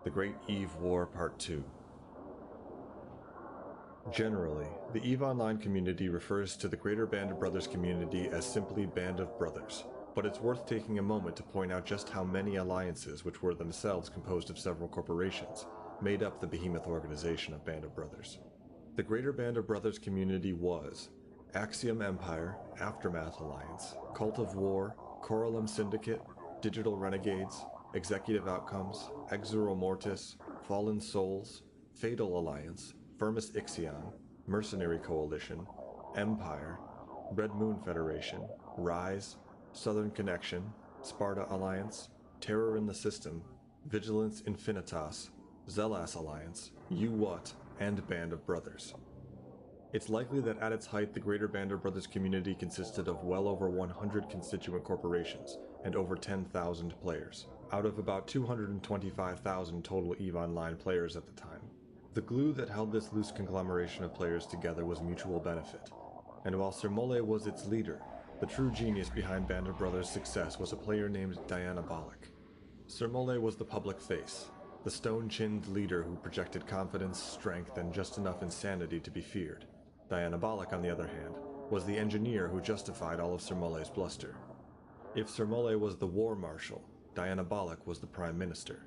The Great Eve War Part 2. Generally, the EVE Online community refers to the greater Band of Brothers community as simply Band of Brothers, but it's worth taking a moment to point out just how many alliances, which were themselves composed of several corporations, made up the behemoth organization of Band of Brothers. The greater Band of Brothers community was Axiom Empire, Aftermath Alliance, Cult of War, Corellum Syndicate, Digital Renegades, Executive Outcomes, Exuro Mortis, Fallen Souls, Fatal Alliance, Firmus Ixion, Mercenary Coalition, Empire, Red Moon Federation, Rise, Southern Connection, Sparta Alliance, Terror in the System, Vigilance Infinitas, Zelas Alliance, You-What, and Band of Brothers. It's likely that at its height the greater Band of Brothers community consisted of well over 100 constituent corporations and over 10,000 players, out of about 225,000 total EVE Online players at the time. The glue that held this loose conglomeration of players together was mutual benefit, and while Sir Mole was its leader, the true genius behind Band of Brothers' success was a player named Dianabolic. Sir Mole was the public face, the stone-chinned leader who projected confidence, strength, and just enough insanity to be feared. Dianabolic, on the other hand, was the engineer who justified all of Sir Mole's bluster. If Sir Mole was the war marshal, Dianabolic was the prime minister.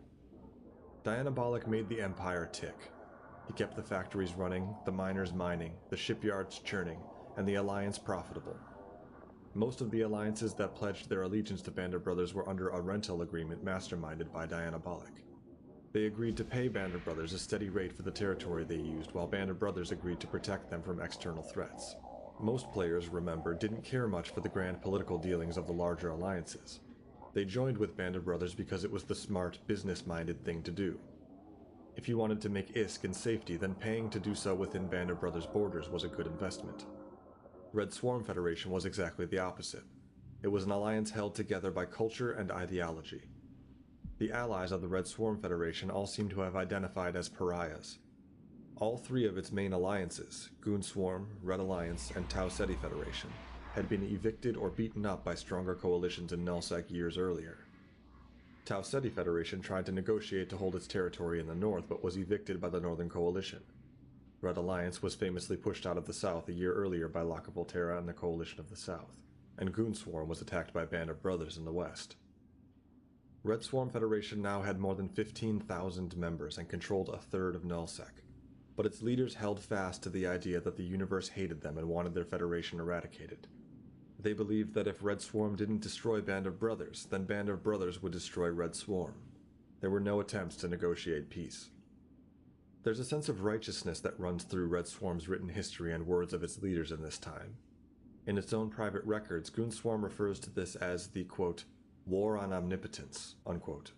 Dianabolic made the Empire tick. He kept the factories running, the miners mining, the shipyards churning, and the Alliance profitable. Most of the alliances that pledged their allegiance to Band of Brothers were under a rental agreement masterminded by Dianabolic. They agreed to pay Band of Brothers a steady rate for the territory they used, while Band of Brothers agreed to protect them from external threats. Most players, remember, didn't care much for the grand political dealings of the larger alliances. They joined with Band of Brothers because it was the smart, business-minded thing to do. If you wanted to make ISK in safety, then paying to do so within Band of Brothers' borders was a good investment. Red Swarm Federation was exactly the opposite. It was an alliance held together by culture and ideology. The allies of the Red Swarm Federation all seem to have identified as pariahs. All three of its main alliances, Goon Swarm, Red Alliance, and Tau Ceti Federation, had been evicted or beaten up by stronger coalitions in Nullsec years earlier. Tau Ceti Federation tried to negotiate to hold its territory in the north, but was evicted by the Northern Coalition. Red Alliance was famously pushed out of the south a year earlier by Locke Volterra and the Coalition of the South, and Goon Swarm was attacked by Band of Brothers in the west. Red Swarm Federation now had more than 15,000 members and controlled a third of Nullsec, but its leaders held fast to the idea that the universe hated them and wanted their federation eradicated. They believed that if Red Swarm didn't destroy Band of Brothers, then Band of Brothers would destroy Red Swarm. There were no attempts to negotiate peace. There's a sense of righteousness that runs through Red Swarm's written history and words of its leaders in this time. In its own private records, Goon Swarm refers to this as the, quote, war on omnipotence, unquote.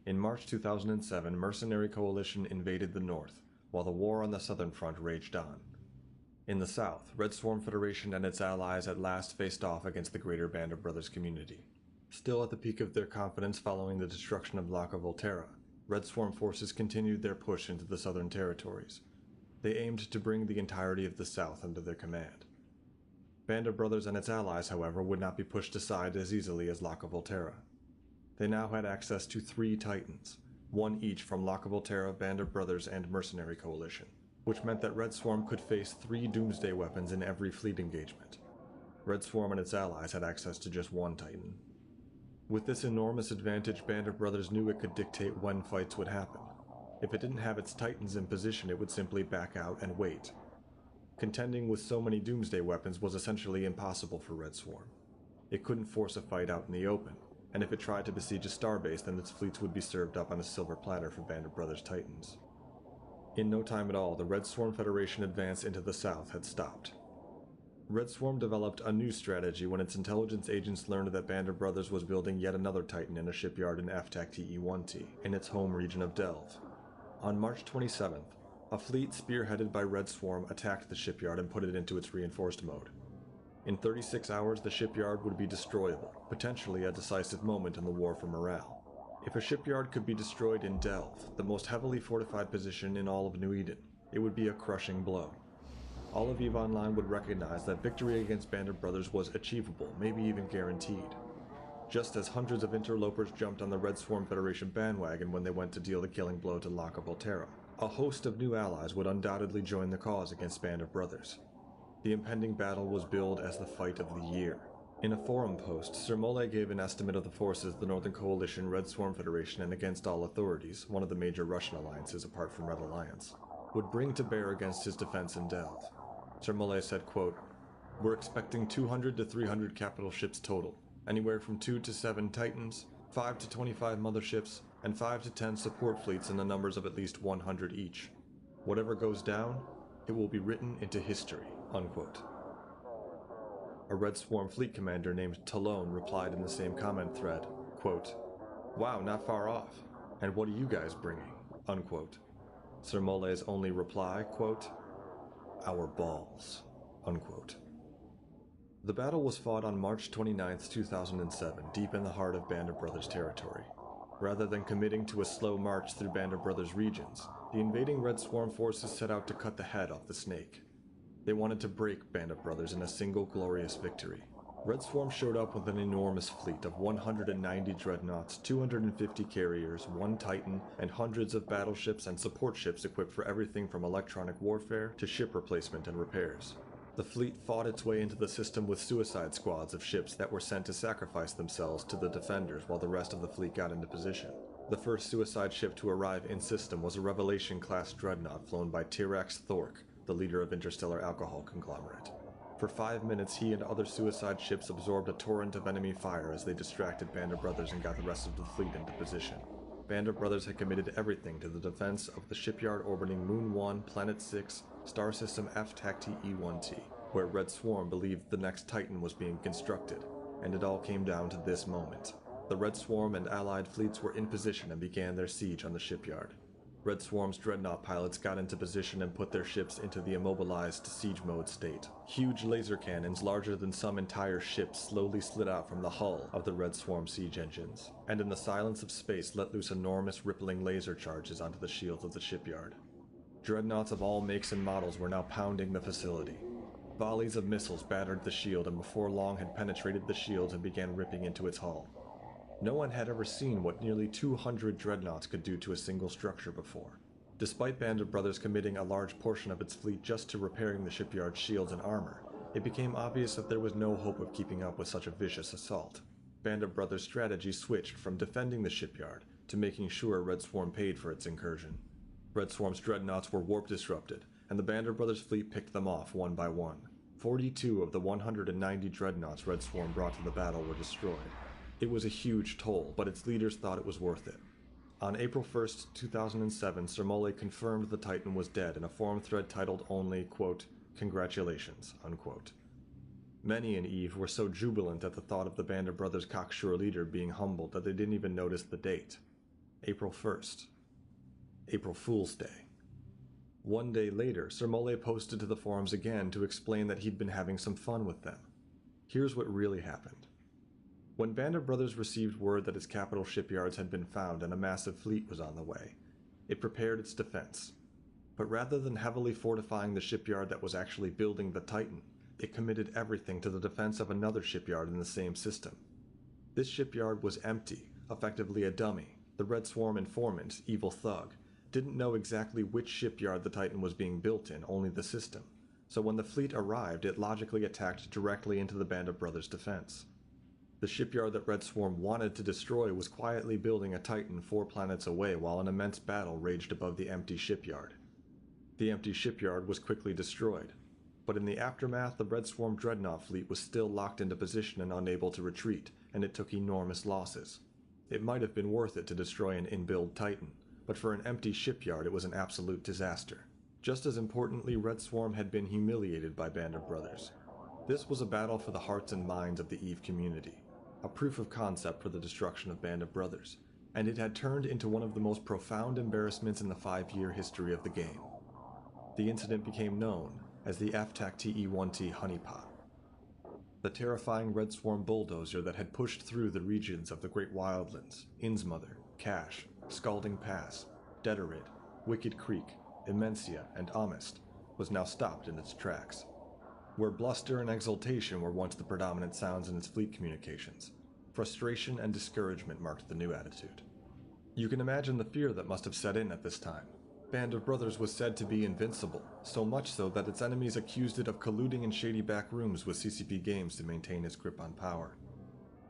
In March 2007, Mercenary Coalition invaded the north, while the war on the southern front raged on. In the south, Red Swarm Federation and its allies at last faced off against the greater Band of Brothers community. Still at the peak of their confidence following the destruction of Locke Volterra, Red Swarm forces continued their push into the southern territories. They aimed to bring the entirety of the south under their command. Band of Brothers and its allies, however, would not be pushed aside as easily as Locke Volterra. They now had access to 3 Titans, one each from Locke Volterra, Band of Brothers, and Mercenary Coalition, which meant that Red Swarm could face 3 Doomsday weapons in every fleet engagement. Red Swarm and its allies had access to just 1 Titan. With this enormous advantage, Band of Brothers knew it could dictate when fights would happen. If it didn't have its Titans in position, it would simply back out and wait. Contending with so many Doomsday weapons was essentially impossible for Red Swarm. It couldn't force a fight out in the open, and if it tried to besiege a starbase, then its fleets would be served up on a silver platter for Band of Brothers Titans. In no time at all, the Red Swarm Federation advance into the south had stopped. Red Swarm developed a new strategy when its intelligence agents learned that Band of Brothers was building yet another Titan in a shipyard in FTAC TE1T, in its home region of Delve. On March 27th, A fleet spearheaded by Red Swarm attacked the shipyard and put it into its reinforced mode. In 36 hours, the shipyard would be destroyable, potentially a decisive moment in the war for morale. If a shipyard could be destroyed in Delve, the most heavily fortified position in all of New Eden, it would be a crushing blow. All of EVE Online would recognize that victory against Bandit Brothers was achievable, maybe even guaranteed. Just as hundreds of interlopers jumped on the Red Swarm Federation bandwagon when they went to deal the killing blow to lock up Alterra, a host of new allies would undoubtedly join the cause against Bandit Brothers. The impending battle was billed as the fight of the year. In a forum post, Sir Mole gave an estimate of the forces the Northern Coalition, Red Swarm Federation, and Against All Authorities, one of the major Russian alliances apart from Red Alliance, would bring to bear against his defense in Delve. Sir Mole said, quote, "We're expecting 200 to 300 capital ships total, anywhere from 2 to 7 Titans, 5 to 25 motherships, and 5 to 10 support fleets in the numbers of at least 100 each. Whatever goes down, it will be written into history," unquote. A Red Swarm fleet commander named Talone replied in the same comment thread, quote, "Wow, not far off. And what are you guys bringing?" unquote. Sir Mole's only reply, quote, "Our balls," unquote. The battle was fought on March 29, 2007, deep in the heart of Bandit Brothers territory. Rather than committing to a slow march through Bandit Brothers regions, the invading Red Swarm forces set out to cut the head off the snake. They wanted to break Bandit Brothers in a single glorious victory. Red Swarm showed up with an enormous fleet of 190 dreadnoughts, 250 carriers, 1 Titan, and hundreds of battleships and support ships equipped for everything from electronic warfare to ship replacement and repairs. The fleet fought its way into the system with suicide squads of ships that were sent to sacrifice themselves to the defenders while the rest of the fleet got into position. The first suicide ship to arrive in system was a Revelation-class dreadnought flown by TiS Thork, the leader of Interstellar Alcohol Conglomerate. For 5 minutes, he and other suicide ships absorbed a torrent of enemy fire as they distracted Bandit Brothers and got the rest of the fleet into position. Bandit Brothers had committed everything to the defense of the shipyard orbiting Moon 1, Planet 6, Star System F-TACT E1T, where Red Swarm believed the next Titan was being constructed, and it all came down to this moment. The Red Swarm and allied fleets were in position and began their siege on the shipyard. Red Swarm's dreadnought pilots got into position and put their ships into the immobilized siege mode state. Huge laser cannons larger than some entire ships slowly slid out from the hull of the Red Swarm siege engines, and in the silence of space let loose enormous rippling laser charges onto the shields of the shipyard. Dreadnoughts of all makes and models were now pounding the facility. Volleys of missiles battered the shield and before long had penetrated the shields and began ripping into its hull. No one had ever seen what nearly 200 dreadnoughts could do to a single structure before. Despite Bandit Brothers committing a large portion of its fleet just to repairing the shipyard's shields and armor, it became obvious that there was no hope of keeping up with such a vicious assault. Bandit Brothers' strategy switched from defending the shipyard to making sure Red Swarm paid for its incursion. Red Swarm's dreadnoughts were warp disrupted, and the Bandit Brothers' fleet picked them off one by one. 42 of the 190 dreadnoughts Red Swarm brought to the battle were destroyed. It was a huge toll, but its leaders thought it was worth it. On April 1st, 2007, Sir Mole confirmed the Titan was dead in a forum thread titled only, quote, "Congratulations," unquote. Many in EVE were so jubilant at the thought of the Bandit Brothers' cocksure leader being humbled that they didn't even notice the date. April 1st. April Fool's Day. One day later, Sir Mole posted to the forums again to explain that he'd been having some fun with them. Here's what really happened. When Bandit Brothers received word that its capital shipyards had been found and a massive fleet was on the way, it prepared its defense. But rather than heavily fortifying the shipyard that was actually building the Titan, it committed everything to the defense of another shipyard in the same system. This shipyard was empty, effectively a dummy. The Red Swarm informant, Evil Thug, didn't know exactly which shipyard the Titan was being built in, only the system. So when the fleet arrived, it logically attacked directly into the Bandit Brothers' defense. The shipyard that Red Swarm wanted to destroy was quietly building a Titan 4 planets away while an immense battle raged above the empty shipyard. The empty shipyard was quickly destroyed, but in the aftermath the Red Swarm dreadnought fleet was still locked into position and unable to retreat, and it took enormous losses. It might have been worth it to destroy an in-build Titan, but for an empty shipyard it was an absolute disaster. Just as importantly, Red Swarm had been humiliated by Bandit Brothers. This was a battle for the hearts and minds of the EVE community, a proof of concept for the destruction of Bandit Brothers, and it had turned into one of the most profound embarrassments in the 5-year history of the game. The incident became known as the AFTAC TE-1T honeypot. The terrifying Red Swarm bulldozer that had pushed through the regions of the Great Wildlands, Innsmother, Cache, Scalding Pass, Deterid, Wicked Creek, Immensia, and Amist was now stopped in its tracks. Where bluster and exultation were once the predominant sounds in its fleet communications, frustration and discouragement marked the new attitude. You can imagine the fear that must have set in at this time. Band of Brothers was said to be invincible, so much so that its enemies accused it of colluding in shady back rooms with CCP Games to maintain its grip on power.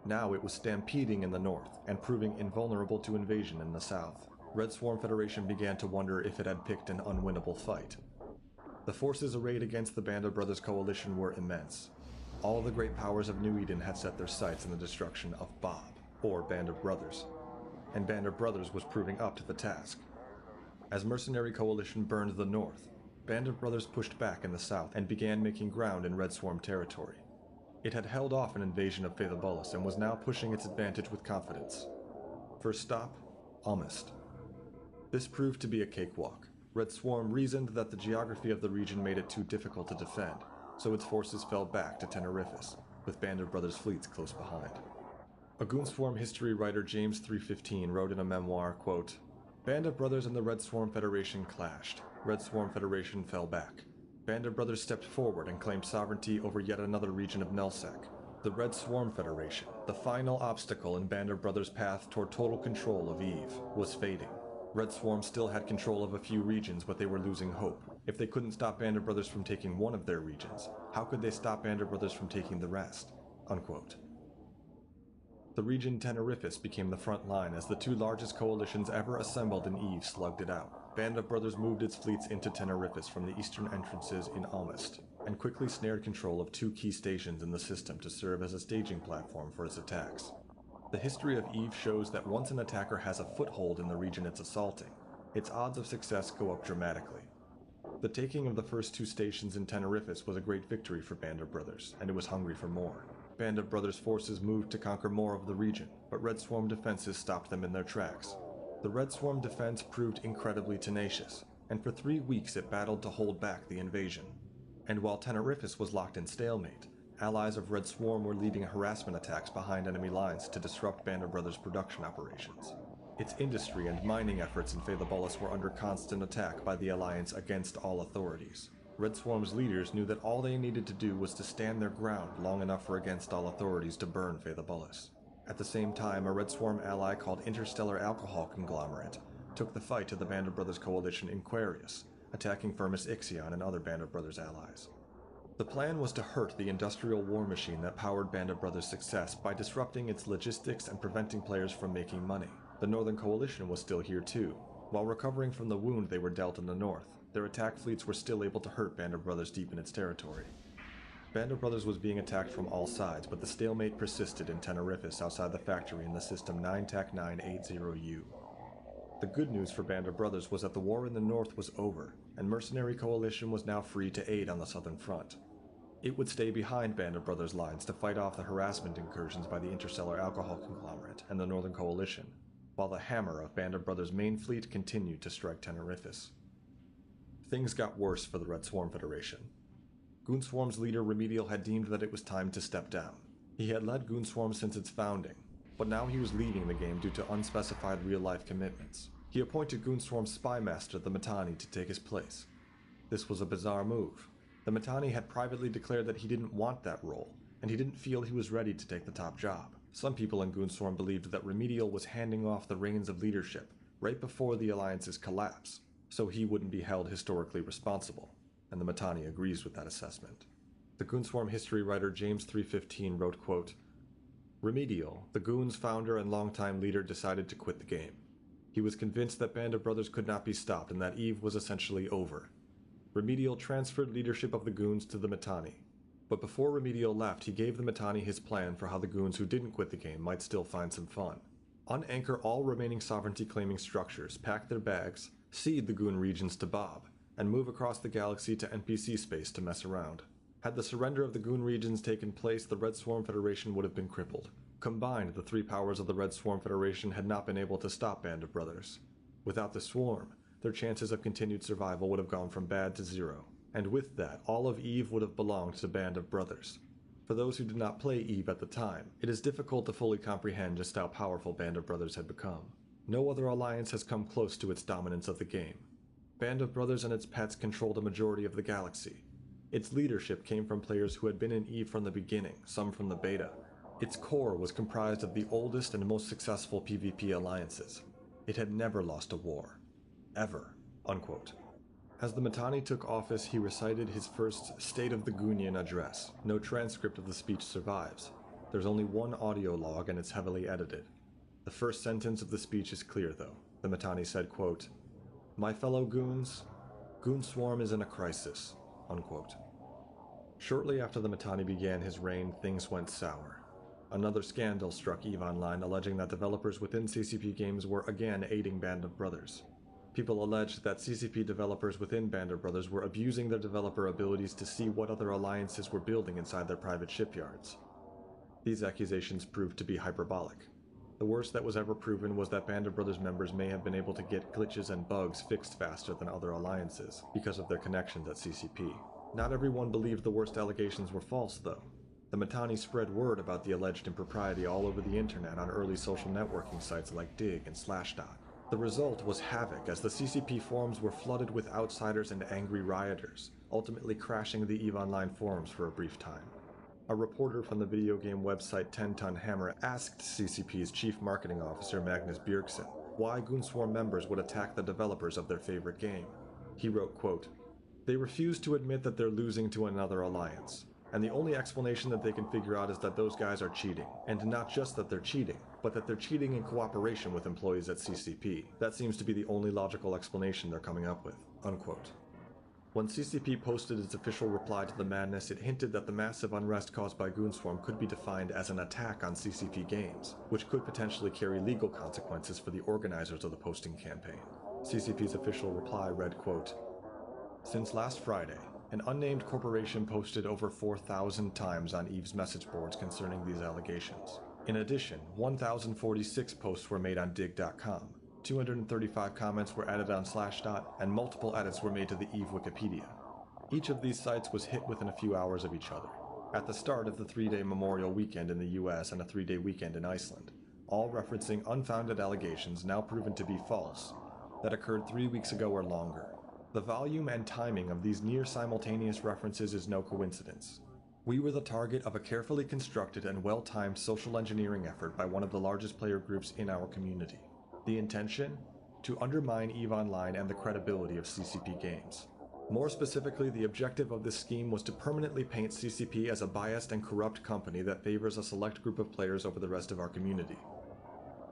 Now it was stampeding in the north and proving invulnerable to invasion in the south. Red Swarm Federation began to wonder if it had picked an unwinnable fight. The forces arrayed against the Band of Brothers coalition were immense. All the great powers of New Eden had set their sights on the destruction of Bob, or Band of Brothers, and Band of Brothers was proving up to the task. As Mercenary Coalition burned the north, Band of Brothers pushed back in the south and began making ground in Red Swarm territory. It had held off an invasion of Phaethobolus and was now pushing its advantage with confidence. First stop, Amist. This proved to be a cakewalk. Red Swarm reasoned that the geography of the region made it too difficult to defend, so its forces fell back to Tenerifis, with Band of Brothers fleets close behind. A Goonswarm history writer, James 315, wrote in a memoir, quote, "Band of Brothers and the Red Swarm Federation clashed. Red Swarm Federation fell back. Band of Brothers stepped forward and claimed sovereignty over yet another region of Nelsec. The Red Swarm Federation, the final obstacle in Band of Brothers' path toward total control of Eve, was fading. Red Swarm still had control of a few regions, but they were losing hope. If they couldn't stop Band of Brothers from taking one of their regions, how could they stop Band of Brothers from taking the rest?" Unquote. The region Tenerifis became the front line as the two largest coalitions ever assembled in Eve slugged it out. Band of Brothers moved its fleets into Tenerifis from the eastern entrances in Amist, and quickly snared control of two key stations in the system to serve as a staging platform for its attacks. The history of Eve shows that once an attacker has a foothold in the region it's assaulting, its odds of success go up dramatically. The taking of the first two stations in Tenerifis was a great victory for Band of Brothers, and it was hungry for more. Band of Brothers forces moved to conquer more of the region, but Red Swarm defenses stopped them in their tracks. The Red Swarm defense proved incredibly tenacious, and for 3 weeks it battled to hold back the invasion. And while Tenerifis was locked in stalemate, allies of Red Swarm were leading harassment attacks behind enemy lines to disrupt Band of Brothers' production operations. Its industry and mining efforts in Phaethobolus were under constant attack by the Alliance against all authorities. Red Swarm's leaders knew that all they needed to do was to stand their ground long enough for against all authorities to burn Phaethobolus. At the same time, a Red Swarm ally called Interstellar Alcohol Conglomerate took the fight to the Band of Brothers coalition in Quarius, attacking Firmus Ixion and other Band of Brothers allies. The plan was to hurt the industrial war machine that powered Band of Brothers' success by disrupting its logistics and preventing players from making money. The Northern Coalition was still here too. While recovering from the wound they were dealt in the north, their attack fleets were still able to hurt Band of Brothers deep in its territory. Band of Brothers was being attacked from all sides, but the stalemate persisted in Tenerifis outside the factory in the system 9TAC980U. The good news for Band of Brothers was that the war in the north was over, and Mercenary Coalition was now free to aid on the southern front. It would stay behind Band of Brothers' lines to fight off the harassment incursions by the Interstellar Alcohol Conglomerate and the Northern Coalition, while the hammer of Band of Brothers' main fleet continued to strike Tenerifis. Things got worse for the Red Swarm Federation. Goonswarm's leader Remedial had deemed that it was time to step down. He had led Goonswarm since its founding, but now he was leaving the game due to unspecified real-life commitments. He appointed Goonswarm's spy master, the Mittani, to take his place. This was a bizarre move. The Mittani had privately declared that he didn't want that role, and he didn't feel he was ready to take the top job. Some people in Goonswarm believed that Remedial was handing off the reins of leadership right before the Alliance's collapse, so he wouldn't be held historically responsible, and the Mittani agrees with that assessment. The Goonswarm history writer James 315 wrote, quote, "Remedial, the Goons' founder and longtime leader, decided to quit the game. He was convinced that Band of Brothers could not be stopped and that Eve was essentially over. Remedial transferred leadership of the Goons to the Mittani, but before Remedial left, he gave the Mittani his plan for how the Goons who didn't quit the game might still find some fun. Unanchor all remaining sovereignty-claiming structures, pack their bags, cede the Goon regions to Bob, and move across the galaxy to NPC space to mess around. Had the surrender of the Goon regions taken place, the Red Swarm Federation would have been crippled. Combined, the three powers of the Red Swarm Federation had not been able to stop Band of Brothers. Without the Swarm, their chances of continued survival would have gone from bad to zero. And with that, all of EVE would have belonged to Band of Brothers. For those who did not play EVE at the time, it is difficult to fully comprehend just how powerful Band of Brothers had become. No other alliance has come close to its dominance of the game. Band of Brothers and its pets controlled a majority of the galaxy. Its leadership came from players who had been in EVE from the beginning, some from the beta. Its core was comprised of the oldest and most successful PvP alliances. It had never lost a war. Ever. Unquote. As the Mittani took office, he recited his first State of the Gunion address. No transcript of the speech survives. There's only one audio log and it's heavily edited. The first sentence of the speech is clear though. The Mittani said, quote, "My fellow goons, Goon Swarm is in a crisis." Unquote. Shortly after the Mittani began his reign, things went sour. Another scandal struck EVE Online, alleging that developers within CCP Games were again aiding Band of Brothers. People alleged that CCP developers within Band of Brothers were abusing their developer abilities to see what other alliances were building inside their private shipyards. These accusations proved to be hyperbolic. The worst that was ever proven was that Band of Brothers members may have been able to get glitches and bugs fixed faster than other alliances, because of their connections at CCP. Not everyone believed the worst allegations were false, though. The Mittani spread word about the alleged impropriety all over the internet on early social networking sites like Dig and Slashdot. The result was havoc, as the CCP forums were flooded with outsiders and angry rioters, ultimately crashing the EVE Online forums for a brief time. A reporter from the video game website 10 Ton Hammer asked CCP's chief marketing officer Magnus Bjergsen why Goonswarm members would attack the developers of their favorite game. He wrote, quote, "They refuse to admit that they're losing to another alliance. And the only explanation that they can figure out is that those guys are cheating. And not just that they're cheating, but that they're cheating in cooperation with employees at CCP. That seems to be the only logical explanation they're coming up with." Unquote. When CCP posted its official reply to the madness, it hinted that the massive unrest caused by Goonswarm could be defined as an attack on CCP Games, which could potentially carry legal consequences for the organizers of the posting campaign. CCP's official reply read, quote, "Since last Friday, an unnamed corporation posted over 4,000 times on EVE's message boards concerning these allegations. In addition, 1,046 posts were made on dig.com, 235 comments were added on Slashdot, and multiple edits were made to the EVE Wikipedia. Each of these sites was hit within a few hours of each other, at the start of the 3-day Memorial Weekend in the US and a 3-day weekend in Iceland, all referencing unfounded allegations now proven to be false, that occurred 3 weeks ago or longer. The volume and timing of these near-simultaneous references is no coincidence. We were the target of a carefully constructed and well-timed social engineering effort by one of the largest player groups in our community. The intention? To undermine EVE Online and the credibility of CCP Games. More specifically, the objective of this scheme was to permanently paint CCP as a biased and corrupt company that favors a select group of players over the rest of our community.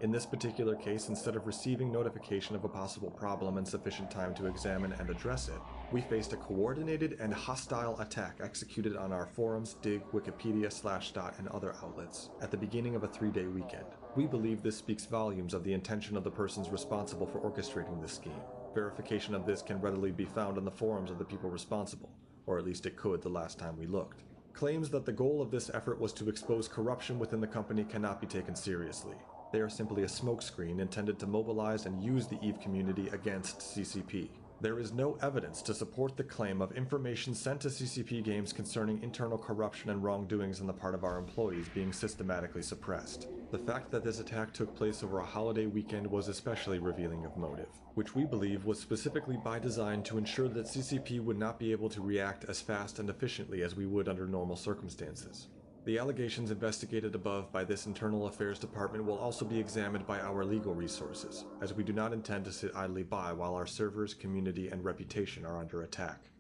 In this particular case, instead of receiving notification of a possible problem and sufficient time to examine and address it, we faced a coordinated and hostile attack executed on our forums, Dig, Wikipedia, Slashdot, and other outlets at the beginning of a 3-day weekend. We believe this speaks volumes of the intention of the persons responsible for orchestrating this scheme. Verification of this can readily be found on the forums of the people responsible, or at least it could the last time we looked. Claims that the goal of this effort was to expose corruption within the company cannot be taken seriously. They are simply a smokescreen intended to mobilize and use the EVE community against CCP. There is no evidence to support the claim of information sent to CCP Games concerning internal corruption and wrongdoings on the part of our employees being systematically suppressed. The fact that this attack took place over a holiday weekend was especially revealing of motive, which we believe was specifically by design to ensure that CCP would not be able to react as fast and efficiently as we would under normal circumstances. The allegations investigated above by this Internal Affairs Department will also be examined by our legal resources, as we do not intend to sit idly by while our servers, community, and reputation are under attack."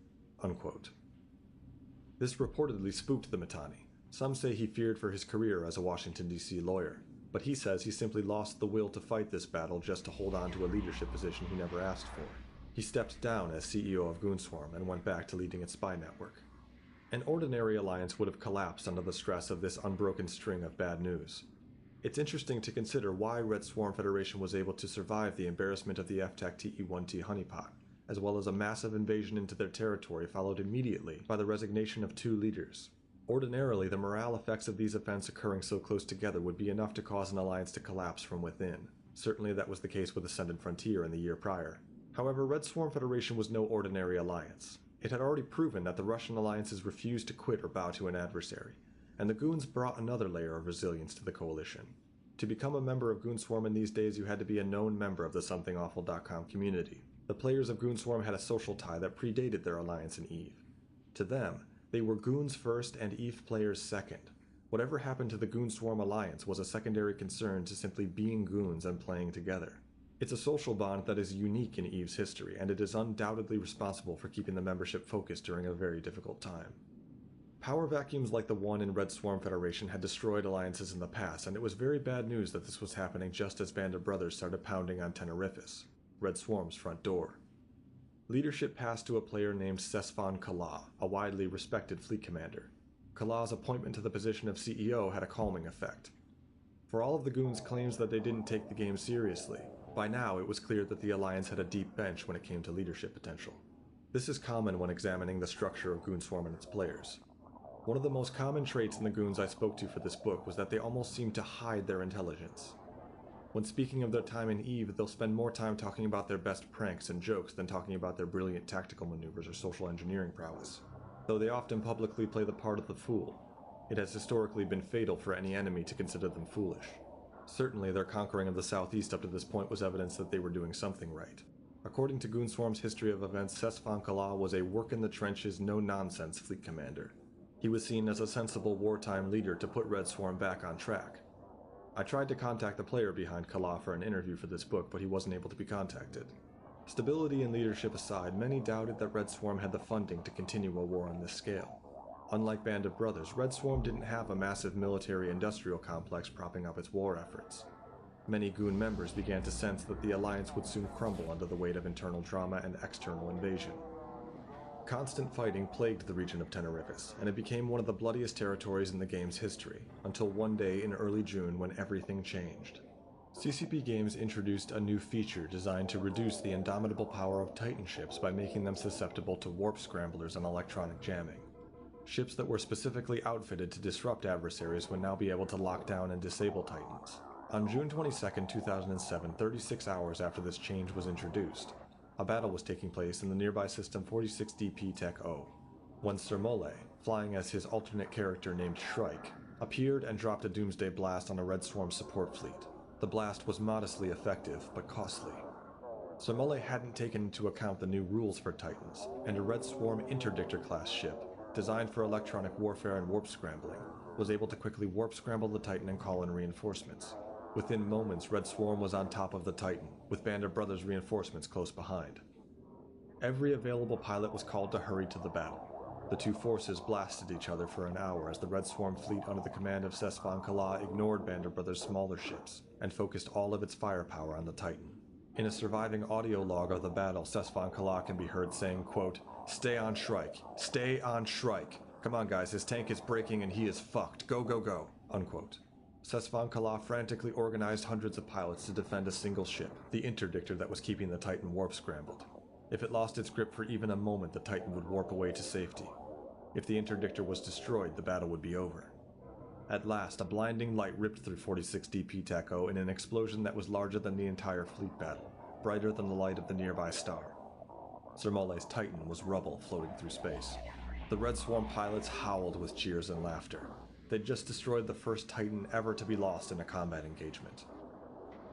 Unquote. This reportedly spooked the Mittani. Some say he feared for his career as a Washington, D.C. lawyer, but he says he simply lost the will to fight this battle just to hold on to a leadership position he never asked for. He stepped down as CEO of Goonswarm and went back to leading its spy network. An ordinary alliance would have collapsed under the stress of this unbroken string of bad news. It's interesting to consider why Red Swarm Federation was able to survive the embarrassment of the FTAC TE1T honeypot, as well as a massive invasion into their territory followed immediately by the resignation of 2 leaders. Ordinarily, the morale effects of these events occurring so close together would be enough to cause an alliance to collapse from within. Certainly that was the case with Ascendant Frontier in the year prior. However, Red Swarm Federation was no ordinary alliance. It had already proven that the Russian alliances refused to quit or bow to an adversary, and the Goons brought another layer of resilience to the coalition. To become a member of Goonswarm in these days, you had to be a known member of the SomethingAwful.com community. The players of Goonswarm had a social tie that predated their alliance in EVE. To them, they were Goons first and EVE players second. Whatever happened to the Goonswarm alliance was a secondary concern to simply being Goons and playing together. It's a social bond that is unique in EVE's history, and it is undoubtedly responsible for keeping the membership focused during a very difficult time. Power vacuums like the one in Red Swarm Federation had destroyed alliances in the past, and it was very bad news that this was happening just as Band of Brothers started pounding on Tenerifis, Red Swarm's front door. Leadership passed to a player named Sesfan Kala, a widely respected fleet commander. Kala's appointment to the position of CEO had a calming effect. For all of the Goons' claims that they didn't take the game seriously, by now it was clear that the Alliance had a deep bench when it came to leadership potential. This is common when examining the structure of Goonswarm and its players. One of the most common traits in the Goons I spoke to for this book was that they almost seemed to hide their intelligence. When speaking of their time in EVE, they'll spend more time talking about their best pranks and jokes than talking about their brilliant tactical maneuvers or social engineering prowess. Though they often publicly play the part of the fool, it has historically been fatal for any enemy to consider them foolish. Certainly, their conquering of the Southeast up to this point was evidence that they were doing something right. According to Goonswarm's history of events, Sesfan Kala was a work-in-the-trenches, no-nonsense fleet commander. He was seen as a sensible wartime leader to put Red Swarm back on track. I tried to contact the player behind Kala for an interview for this book, but he wasn't able to be contacted. Stability and leadership aside, many doubted that Red Swarm had the funding to continue a war on this scale. Unlike Band of Brothers, Red Swarm didn't have a massive military-industrial complex propping up its war efforts. Many Goon members began to sense that the Alliance would soon crumble under the weight of internal drama and external invasion. Constant fighting plagued the region of Tenerifis, and it became one of the bloodiest territories in the game's history, until one day in early June when everything changed. CCP Games introduced a new feature designed to reduce the indomitable power of Titan ships by making them susceptible to warp scramblers and electronic jamming. Ships that were specifically outfitted to disrupt adversaries would now be able to lock down and disable Titans. On June 22, 2007, 36 hours after this change was introduced, a battle was taking place in the nearby system 46DP Tech-O, when Sermole, flying as his alternate character named Shrike, appeared and dropped a doomsday blast on a Red Swarm support fleet. The blast was modestly effective, but costly. Sermole hadn't taken into account the new rules for Titans, and a Red Swarm Interdictor-class ship, designed for electronic warfare and warp scrambling, was able to quickly warp scramble the Titan and call in reinforcements. Within moments, Red Swarm was on top of the Titan, with Band of Brothers reinforcements close behind. Every available pilot was called to hurry to the battle. The two forces blasted each other for an hour as the Red Swarm fleet under the command of Sesfan Kala ignored Band of Brothers' smaller ships and focused all of its firepower on the Titan. In a surviving audio log of the battle, Sesfan Kala can be heard saying, quote, "Stay on Shrike. Stay on Shrike. Come on guys, his tank is breaking and he is fucked. Go, go, go." Unquote. Sesfan Kala frantically organized hundreds of pilots to defend a single ship, the Interdictor that was keeping the Titan warp scrambled. If it lost its grip for even a moment, the Titan would warp away to safety. If the Interdictor was destroyed, the battle would be over. At last, a blinding light ripped through 46DP Tech-O in an explosion that was larger than the entire fleet battle, brighter than the light of the nearby star. Sermole's Titan was rubble floating through space. The Red Swarm pilots howled with cheers and laughter. They'd just destroyed the first Titan ever to be lost in a combat engagement.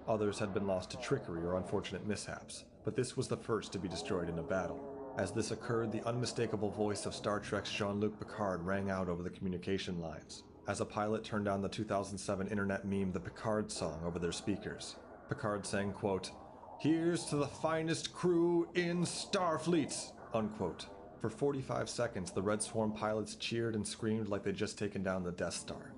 Others had been lost to trickery or unfortunate mishaps, but this was the first to be destroyed in a battle. As this occurred, the unmistakable voice of Star Trek's Jean-Luc Picard rang out over the communication lines, as a pilot turned on the 2007 internet meme The Picard Song over their speakers. Picard sang, quote, "Here's to the finest crew in Starfleet," unquote. For 45 seconds, the Red Swarm pilots cheered and screamed like they'd just taken down the Death Star.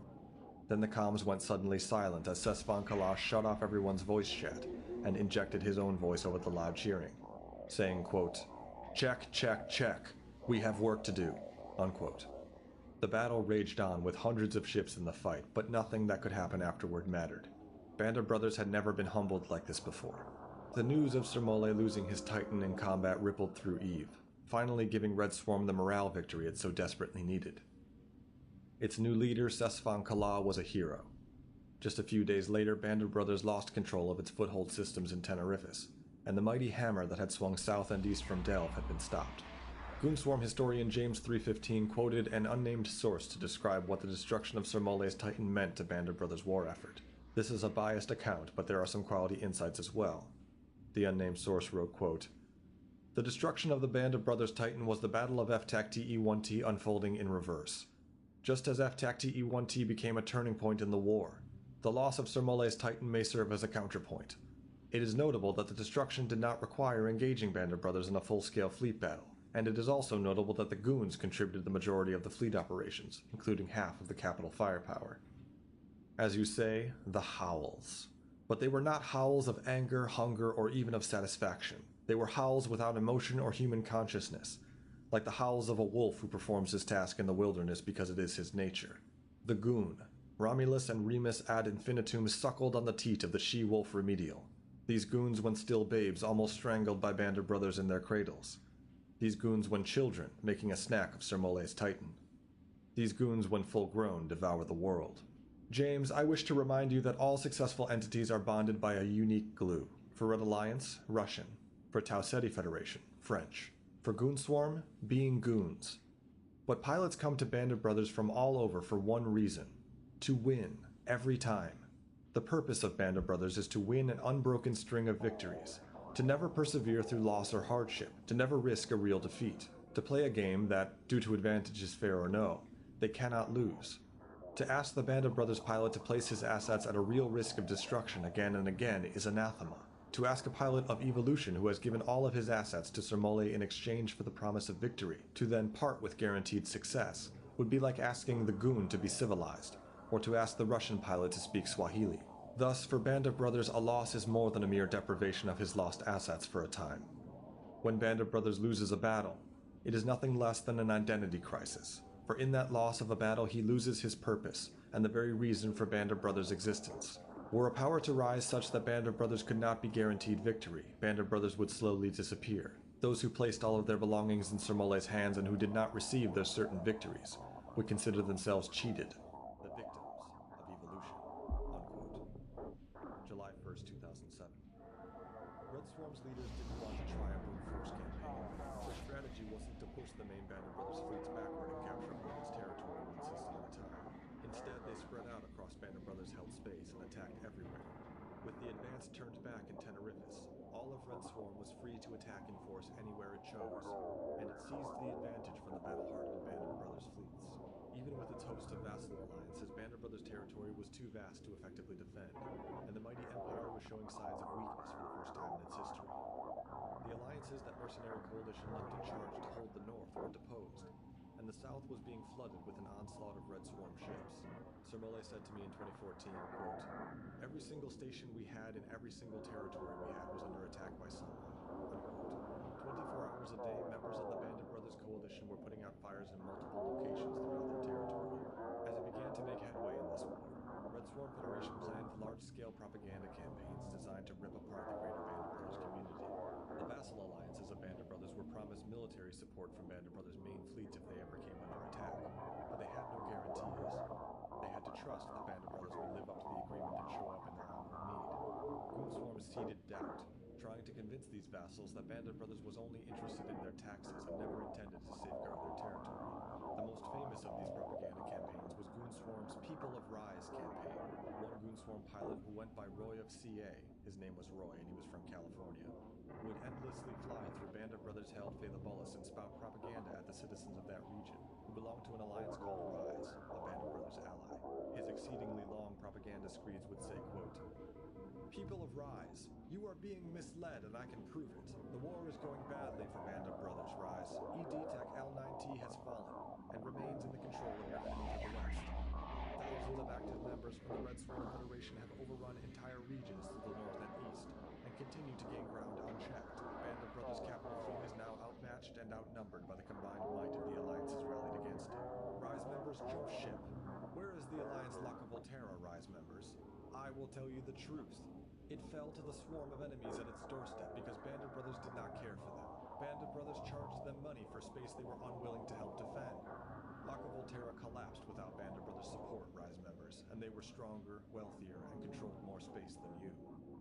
Then the comms went suddenly silent as Sesfan Kala shut off everyone's voice chat and injected his own voice over the loud cheering, saying, quote, "Check, check, check. We have work to do," unquote. The battle raged on with hundreds of ships in the fight, but nothing that could happen afterward mattered. Band of Brothers had never been humbled like this before. The news of Sermole losing his Titan in combat rippled through EVE, finally giving Red Swarm the morale victory it so desperately needed. Its new leader, Sesfan Kala, was a hero. Just a few days later, Band of Brothers lost control of its foothold systems in Tenerifis. and the mighty hammer that had swung south and east from Delve had been stopped. Goonswarm historian James 315 quoted an unnamed source to describe what the destruction of Sir Mole's Titan meant to Band of Brothers' war effort. This is a biased account, but there are some quality insights as well. The unnamed source wrote, quote, "The destruction of the Band of Brothers Titan was the Battle of FTAC-TE1T unfolding in reverse. Just as FTAC-TE1T became a turning point in the war, the loss of Sir Mole's Titan may serve as a counterpoint. It is notable that the destruction did not require engaging Band of Brothers in a full-scale fleet battle, and it is also notable that the Goons contributed the majority of the fleet operations, including half of the capital firepower. As you say, the howls. But they were not howls of anger, hunger, or even of satisfaction. They were howls without emotion or human consciousness, like the howls of a wolf who performs his task in the wilderness because it is his nature. The Goon, Romulus and Remus ad infinitum, suckled on the teat of the she-wolf Remedial. These Goons, when still babes, almost strangled by Band of Brothers in their cradles. These Goons, when children, making a snack of Sir Mole's Titan. These Goons, when full-grown, devour the world. James, I wish to remind you that all successful entities are bonded by a unique glue. For Red Alliance, Russian. For Tau Ceti Federation, French. For Goonswarm, being goons. But pilots come to Band of Brothers from all over for one reason: to win, every time. The purpose of Band of Brothers is to win an unbroken string of victories, to never persevere through loss or hardship, to never risk a real defeat, to play a game that, due to advantages fair or no, they cannot lose. To ask the Band of Brothers pilot to place his assets at a real risk of destruction again and again is anathema. To ask a pilot of Evolution who has given all of his assets to Sir Mole in exchange for the promise of victory, to then part with guaranteed success, would be like asking the Goon to be civilized, or to ask the Russian pilot to speak Swahili. Thus, for Band of Brothers, a loss is more than a mere deprivation of his lost assets for a time. When Band of Brothers loses a battle, it is nothing less than an identity crisis, for in that loss of a battle he loses his purpose, and the very reason for Band of Brothers' existence. Were a power to rise such that Band of Brothers could not be guaranteed victory, Band of Brothers would slowly disappear. Those who placed all of their belongings in Sir Mole's hands and who did not receive their certain victories would consider themselves cheated, the victims of evolution." Unquote. July 1st, 2007. Red Swarm's leaders didn't want to try a brute force campaign. Their strategy wasn't to push the main Band of Brothers fleets backward and capture Orion's territory one system at a time. Instead, they spread out across Band of Brothers held space and attacked everywhere. With the advance turned back in Tenerifis, all of Red Swarm was free to attack in force anywhere it chose, and it seized the advantage from the battle-hardened Band of Brothers fleets. Even with its host of vassal alliances, Band of Brothers territory was too vast to effectively defend, and the mighty empire was showing signs of weakness for the first time in its history. The alliances that mercenary coalition left in charge to hold the north were deposed, and the south was being flooded with an onslaught of Red Swarm ships. Sir Mole said to me in 2014, quote, "Every single station we had in every single territory we had was under attack by someone," unquote. 24 hours a day, members of the Band of Brothers coalition were putting out fires in multiple locations throughout their territory. As it began to make headway in this war, Red Swarm Federation planned large-scale propaganda campaigns designed to rip apart the greater Band of Brothers community. The vassal alliances of Band of Brothers were promised military support from Band of Brothers' main fleet if they ever came under attack, but they had no guarantees. They had to trust that Band of Brothers would live up to the agreement and show up in their hour of need. Goonswarm seeded doubt, trying to convince these vassals that Band of Brothers was only interested in their taxes and never intended to safeguard their territory. The most famous of these propaganda campaigns was Goonswarm's People of Rise campaign. One Goonswarm pilot who went by Roy of CA, his name was Roy and he was from California, would endlessly fly through Band of Brothers held Phalabulus and spout propaganda at the citizens of that region, who belonged to an alliance called Rise, a Band of Brothers ally. His exceedingly long propaganda screeds would say, quote, "People of Rise, you are being misled and I can prove it. The war is going badly for Band of Brothers Rise. ED-Tech L9T has fallen and remains in the control of your enemy to the west. Thousands of active members from the Red Swarm Federation have overrun entire regions to the north and east, and continue to gain ground unchecked. Band of Brothers' capital fleet is now outmatched and outnumbered by the combined might of the alliances rallied against it. Rise members, jump ship. Where is the Alliance Luck of Volterra, Rise members? I will tell you the truth. It fell to the swarm of enemies at its doorstep because Band of Brothers did not care for them. Band of Brothers charged them money for space they were unwilling to help defend. Luck of Volterra collapsed without Band of Brothers support, Rise members, and they were stronger, wealthier, and controlled more space than you.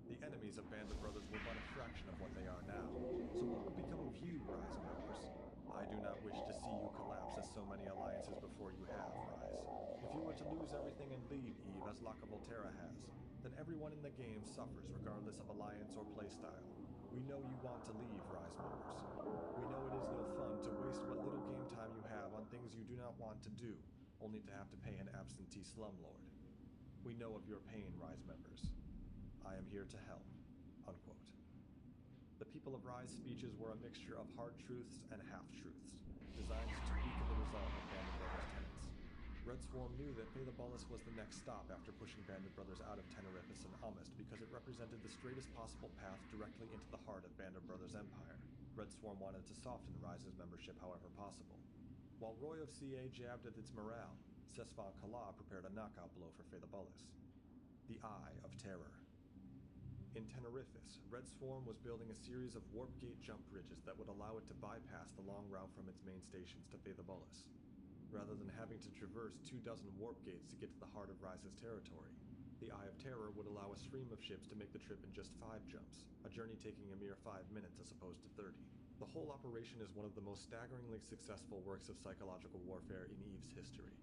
The enemies of Band of Brothers were but a fraction of what they are now. So what would become of you, Rise members? I do not wish to see you collapse as so many alliances before you have, Rise. If you were to lose everything and leave Eve as Lockable Terra has, then everyone in the game suffers regardless of alliance or playstyle. We know you want to leave, Rise members. We know it is no fun to waste what little game time you have on things you do not want to do, only to have to pay an absentee slumlord. We know of your pain, Rise members. I am here to help." Unquote. The people of Rise speeches were a mixture of hard truths and half-truths, designed to weaken the resolve of Band of Brothers' tenets. Red Swarm knew that Phaedobolus was the next stop after pushing Band of Brothers out of Tenerifis and Amist because it represented the straightest possible path directly into the heart of Band of Brothers' empire. Red Swarm wanted to soften Rise's membership however possible. While Roy of CA jabbed at its morale, Sesvan Kala prepared a knockout blow for Phaedobolus. The Eye of Terror. In Tenerifis, Red Swarm was building a series of warp gate jump bridges that would allow it to bypass the long route from its main stations to Phaedobolus. Rather than having to traverse 24 warp gates to get to the heart of Rise's territory, the Eye of Terror would allow a stream of ships to make the trip in just 5 jumps, a journey taking a mere 5 minutes as opposed to 30. The whole operation is one of the most staggeringly successful works of psychological warfare in Eve's history.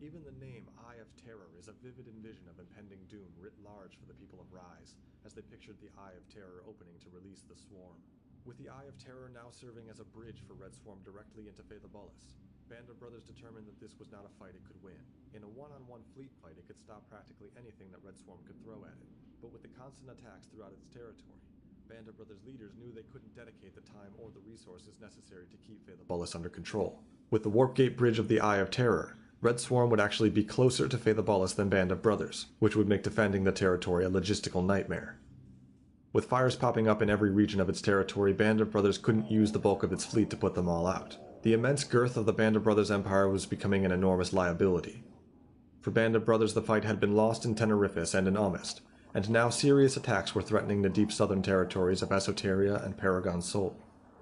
Even the name Eye of Terror is a vivid envision of impending doom writ large for the people of Rise, as they pictured the Eye of Terror opening to release the Swarm. With the Eye of Terror now serving as a bridge for Red Swarm directly into Phaedobolus, Band of Brothers determined that this was not a fight it could win. In a one-on-one fleet fight, it could stop practically anything that Red Swarm could throw at it. But with the constant attacks throughout its territory, Band of Brothers leaders knew they couldn't dedicate the time or the resources necessary to keep Phaedobolus under control. With the Warp Gate Bridge of the Eye of Terror, Red Swarm would actually be closer to Phaedobolus than Band of Brothers, which would make defending the territory a logistical nightmare. With fires popping up in every region of its territory, Band of Brothers couldn't use the bulk of its fleet to put them all out. The immense girth of the Band of Brothers empire was becoming an enormous liability. For Band of Brothers, the fight had been lost in Tenerifis and in Amist, and now serious attacks were threatening the deep southern territories of Esoteria and Paragon Sol.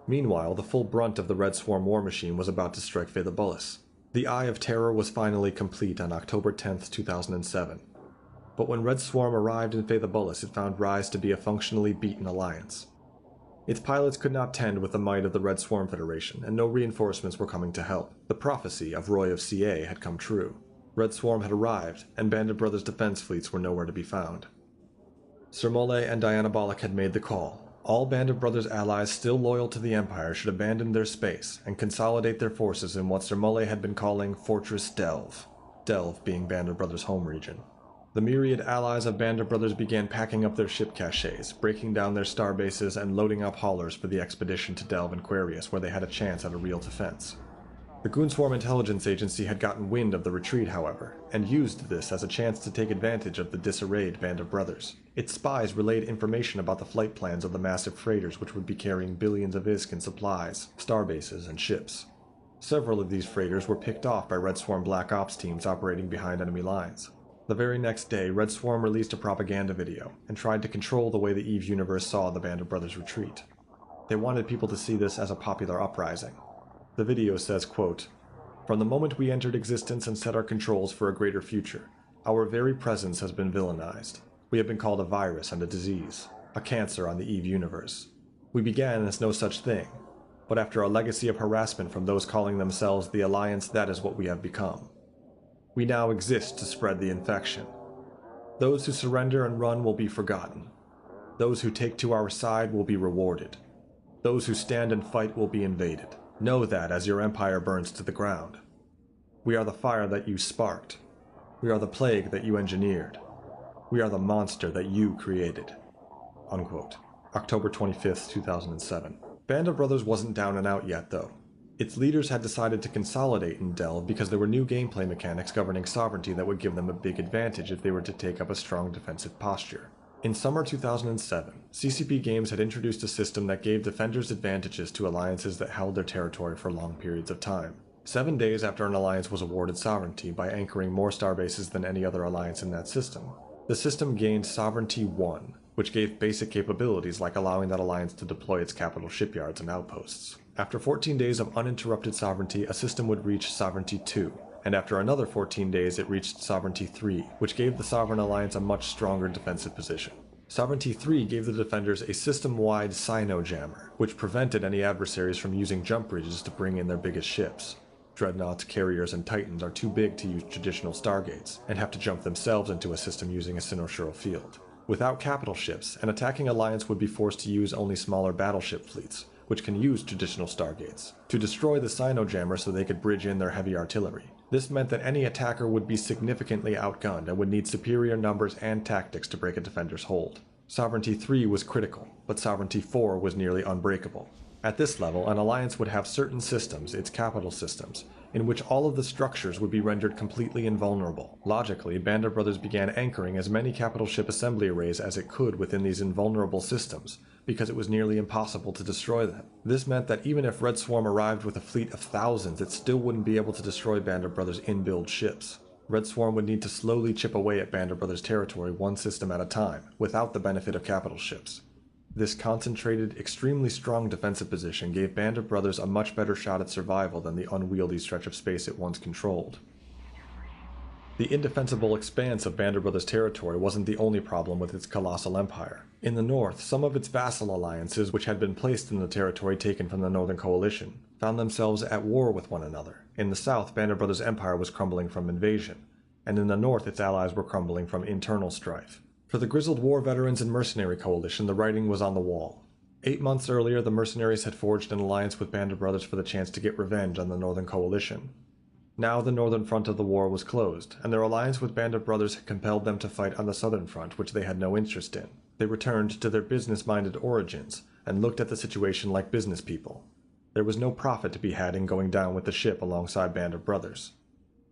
Meanwhile, the full brunt of the Red Swarm war machine was about to strike Phaedobolus. The Eye of Terror was finally complete on October 10th, 2007. But when Red Swarm arrived in Phaedobolus, it found Rise to be a functionally beaten alliance. Its pilots could not tend with the might of the Red Swarm Federation, and no reinforcements were coming to help. The prophecy of Roy of CA had come true. Red Swarm had arrived, and Band of Brothers' defense fleets were nowhere to be found. Sir Mole and Dianabolic had made the call. All Band of Brothers allies still loyal to the Empire should abandon their space and consolidate their forces in what Sir Mole had been calling Fortress Delve. Delve being Band of Brothers' home region. The myriad allies of Band of Brothers began packing up their ship caches, breaking down their star bases, and loading up haulers for the expedition to Delve and Aquarius, where they had a chance at a real defense. The Goonswarm Intelligence Agency had gotten wind of the retreat, however, and used this as a chance to take advantage of the disarrayed Band of Brothers. Its spies relayed information about the flight plans of the massive freighters which would be carrying billions of ISK in supplies, starbases, and ships. Several of these freighters were picked off by Red Swarm Black Ops teams operating behind enemy lines. The very next day, Red Swarm released a propaganda video and tried to control the way the EVE universe saw the Band of Brothers retreat. They wanted people to see this as a popular uprising. The video says, quote, "From the moment we entered existence and set our controls for a greater future, our very presence has been villainized. We have been called a virus and a disease, a cancer on the EVE universe. We began as no such thing, but after a legacy of harassment from those calling themselves the Alliance, that is what we have become. We now exist to spread the infection. Those who surrender and run will be forgotten. Those who take to our side will be rewarded. Those who stand and fight will be invaded. Know that as your empire burns to the ground. We are the fire that you sparked. We are the plague that you engineered. We are the monster that you created." Unquote. October 25th, 2007. Band of Brothers wasn't down and out yet, though. Its leaders had decided to consolidate in Delve because there were new gameplay mechanics governing sovereignty that would give them a big advantage if they were to take up a strong defensive posture. In summer 2007, CCP Games had introduced a system that gave defenders advantages to alliances that held their territory for long periods of time. 7 days after an alliance was awarded sovereignty by anchoring more starbases than any other alliance in that system, the system gained Sovereignty 1, which gave basic capabilities like allowing that alliance to deploy its capital shipyards and outposts. After 14 days of uninterrupted sovereignty, a system would reach Sovereignty 2, and after another 14 days it reached Sovereignty 3, which gave the Sovereign Alliance a much stronger defensive position. Sovereignty 3 gave the defenders a system-wide Sino-jammer, which prevented any adversaries from using jump bridges to bring in their biggest ships. Dreadnoughts, carriers, and titans are too big to use traditional stargates, and have to jump themselves into a system using a cynosural field. Without capital ships, an attacking alliance would be forced to use only smaller battleship fleets, which can use traditional stargates, to destroy the Sino-jammer so they could bridge in their heavy artillery. This meant that any attacker would be significantly outgunned and would need superior numbers and tactics to break a defender's hold. Sovereignty 3 was critical, but Sovereignty 4 was nearly unbreakable. At this level, an alliance would have certain systems, its capital systems, in which all of the structures would be rendered completely invulnerable. Logically, Band of Brothers began anchoring as many capital ship assembly arrays as it could within these invulnerable systems, because it was nearly impossible to destroy them. This meant that even if Red Swarm arrived with a fleet of thousands, it still wouldn't be able to destroy Band of Brothers' in-build ships. Red Swarm would need to slowly chip away at Band of Brothers' territory one system at a time, without the benefit of capital ships. This concentrated, extremely strong defensive position gave Band of Brothers a much better shot at survival than the unwieldy stretch of space it once controlled. The indefensible expanse of Band of Brothers' territory wasn't the only problem with its colossal empire. In the north, some of its vassal alliances, which had been placed in the territory taken from the Northern Coalition, found themselves at war with one another. In the south, Band of Brothers' empire was crumbling from invasion, and in the north its allies were crumbling from internal strife. For the grizzled war veterans and mercenary coalition, the writing was on the wall. 8 months earlier, the mercenaries had forged an alliance with Band of Brothers for the chance to get revenge on the Northern Coalition. Now the northern front of the war was closed, and their alliance with Band of Brothers had compelled them to fight on the southern front, which they had no interest in. They returned to their business-minded origins, and looked at the situation like business people. There was no profit to be had in going down with the ship alongside Band of Brothers.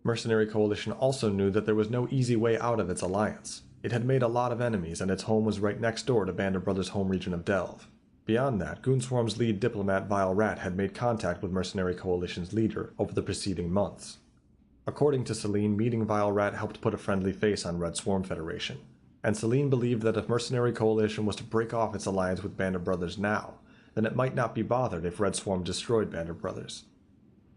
Mercenary Coalition also knew that there was no easy way out of its alliance. It had made a lot of enemies, and its home was right next door to Band of Brothers' home region of Delve. Beyond that, Goonswarm's lead diplomat Vile Rat had made contact with Mercenary Coalition's leader over the preceding months. According to Celine, meeting Vile Rat helped put a friendly face on Red Swarm Federation, and Celine believed that if Mercenary Coalition was to break off its alliance with Band of Brothers now, then it might not be bothered if Red Swarm destroyed Band of Brothers.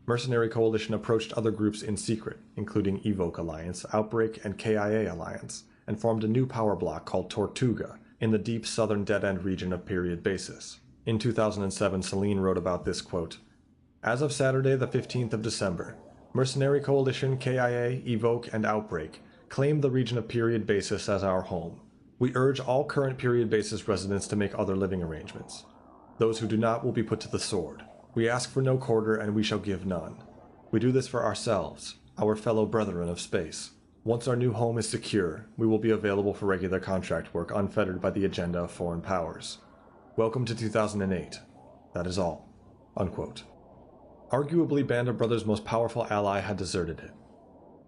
Mercenary Coalition approached other groups in secret, including Evoke Alliance, Outbreak, and KIA Alliance, and formed a new power block called Tortuga in the deep southern dead-end region of Period Basis. In 2007, Celine wrote about this, quote, "As of Saturday the 15th of December, Mercenary Coalition, KIA, Evoke, and Outbreak claimed the region of Period Basis as our home. We urge all current Period Basis residents to make other living arrangements. Those who do not will be put to the sword. We ask for no quarter, and we shall give none. We do this for ourselves, our fellow brethren of space. Once our new home is secure, we will be available for regular contract work unfettered by the agenda of foreign powers. Welcome to 2008. That is all." Unquote. Arguably, Band of Brothers' most powerful ally had deserted it.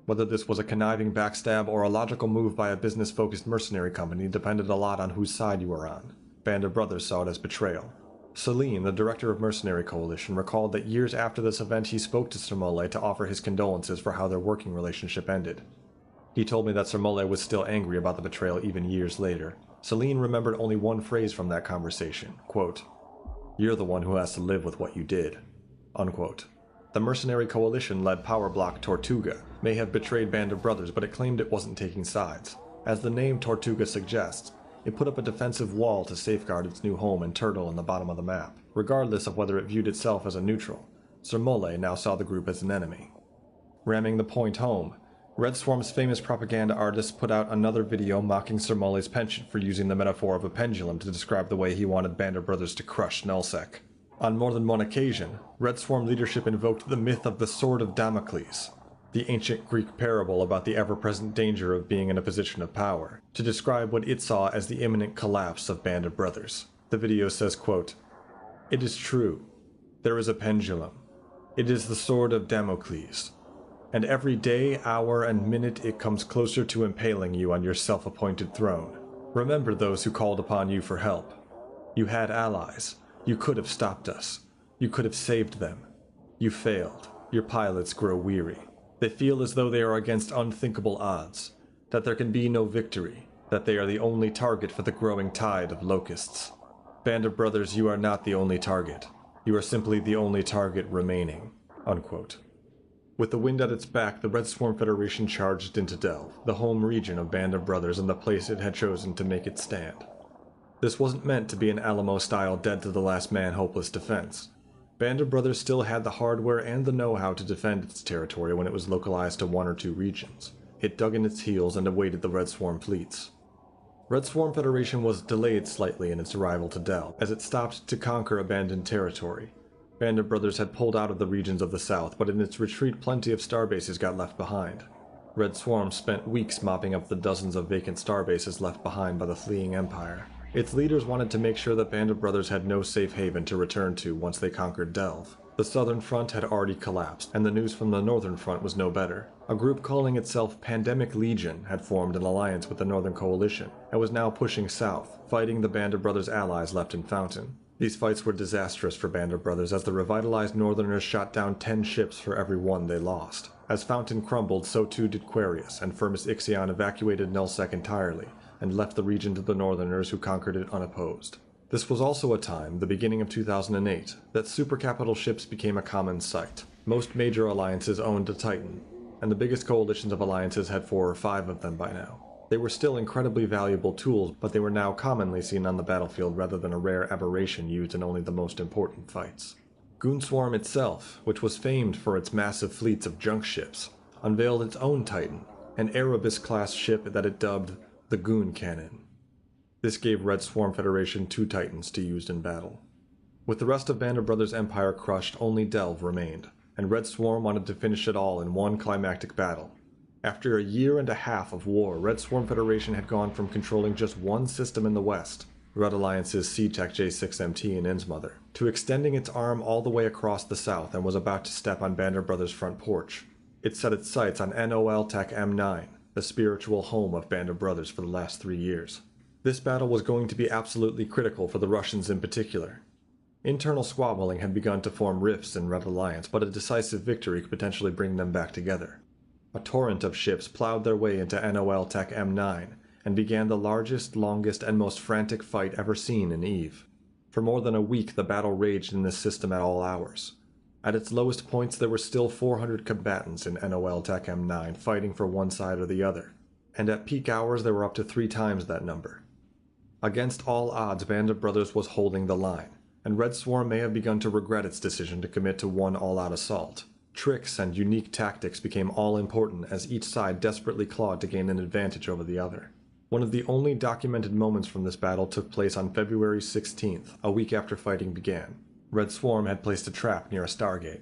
Whether this was a conniving backstab or a logical move by a business-focused mercenary company depended a lot on whose side you were on. Band of Brothers saw it as betrayal. Celine, the director of Mercenary Coalition, recalled that years after this event he spoke to Sir Mole to offer his condolences for how their working relationship ended. He told me that Sir Mole was still angry about the betrayal even years later. Celine remembered only one phrase from that conversation, quote, "You're the one who has to live with what you did." Unquote. The Mercenary Coalition-led power block Tortuga may have betrayed Band of Brothers, but it claimed it wasn't taking sides. As the name Tortuga suggests, it put up a defensive wall to safeguard its new home and turtle in the bottom of the map. Regardless of whether it viewed itself as a neutral, Sir Mole now saw the group as an enemy. Ramming the point home, Red Swarm's famous propaganda artist put out another video mocking Sir Mole's penchant for using the metaphor of a pendulum to describe the way he wanted Band of Brothers to crush Nullsec. On more than one occasion, Red Swarm leadership invoked the myth of the Sword of Damocles, the ancient Greek parable about the ever-present danger of being in a position of power, to describe what it saw as the imminent collapse of Band of Brothers. The video says, quote, "It is true. There is a pendulum. It is the Sword of Damocles. And every day, hour, and minute it comes closer to impaling you on your self-appointed throne. Remember those who called upon you for help. You had allies. You could have stopped us. You could have saved them. You failed. Your pilots grow weary. They feel as though they are against unthinkable odds, that there can be no victory, that they are the only target for the growing tide of locusts. Band of Brothers, you are not the only target. You are simply the only target remaining." Unquote. With the wind at its back, the Red Swarm Federation charged into Delve, the home region of Band of Brothers and the place it had chosen to make its stand. This wasn't meant to be an Alamo-style dead-to-the-last-man hopeless defense. Band of Brothers still had the hardware and the know-how to defend its territory when it was localized to one or two regions. It dug in its heels and awaited the Red Swarm fleets. Red Swarm Federation was delayed slightly in its arrival to Delve, as it stopped to conquer abandoned territory. Band of Brothers had pulled out of the regions of the south, but in its retreat plenty of starbases got left behind. Red Swarm spent weeks mopping up the dozens of vacant starbases left behind by the fleeing Empire. Its leaders wanted to make sure that Band of Brothers had no safe haven to return to once they conquered Delve. The southern front had already collapsed, and the news from the northern front was no better. A group calling itself Pandemic Legion had formed an alliance with the Northern Coalition, and was now pushing south, fighting the Band of Brothers allies left in Fountain. These fights were disastrous for Band of Brothers as the revitalized Northerners shot down 10 ships for every one they lost. As Fountain crumbled, so too did Quarius, and Firmus Ixion evacuated Nullsec entirely, and left the region to the Northerners who conquered it unopposed. This was also a time, the beginning of 2008, that supercapital ships became a common sight. Most major alliances owned a Titan, and the biggest coalitions of alliances had 4 or 5 of them by now. They were still incredibly valuable tools, but they were now commonly seen on the battlefield rather than a rare aberration used in only the most important fights. Goonswarm itself, which was famed for its massive fleets of junk ships, unveiled its own Titan, an Erebus-class ship that it dubbed the Goon Cannon. This gave Red Swarm Federation 2 Titans to use in battle. With the rest of Band of Brothers' empire crushed, only Delve remained, and Red Swarm wanted to finish it all in one climactic battle. After a year and a half of war, Red Swarm Federation had gone from controlling just one system in the west, Red Alliance's Sea-Tech J6MT in Innsmother, to extending its arm all the way across the south and was about to step on Band of Brothers' front porch. It set its sights on NOL-Tech M9, the spiritual home of Band of Brothers for the last 3 years. This battle was going to be absolutely critical for the Russians in particular. Internal squabbling had begun to form rifts in Red Alliance, but a decisive victory could potentially bring them back together. A torrent of ships plowed their way into NOL-Tech M9, and began the largest, longest, and most frantic fight ever seen in EVE. For more than a week the battle raged in this system at all hours. At its lowest points there were still 400 combatants in NOL-Tech M9 fighting for one side or the other, and at peak hours there were up to 3 times that number. Against all odds, Band of Brothers was holding the line, and Red Swarm may have begun to regret its decision to commit to one all-out assault. Tricks and unique tactics became all-important as each side desperately clawed to gain an advantage over the other. One of the only documented moments from this battle took place on February 16th, a week after fighting began. Red Swarm had placed a trap near a Stargate.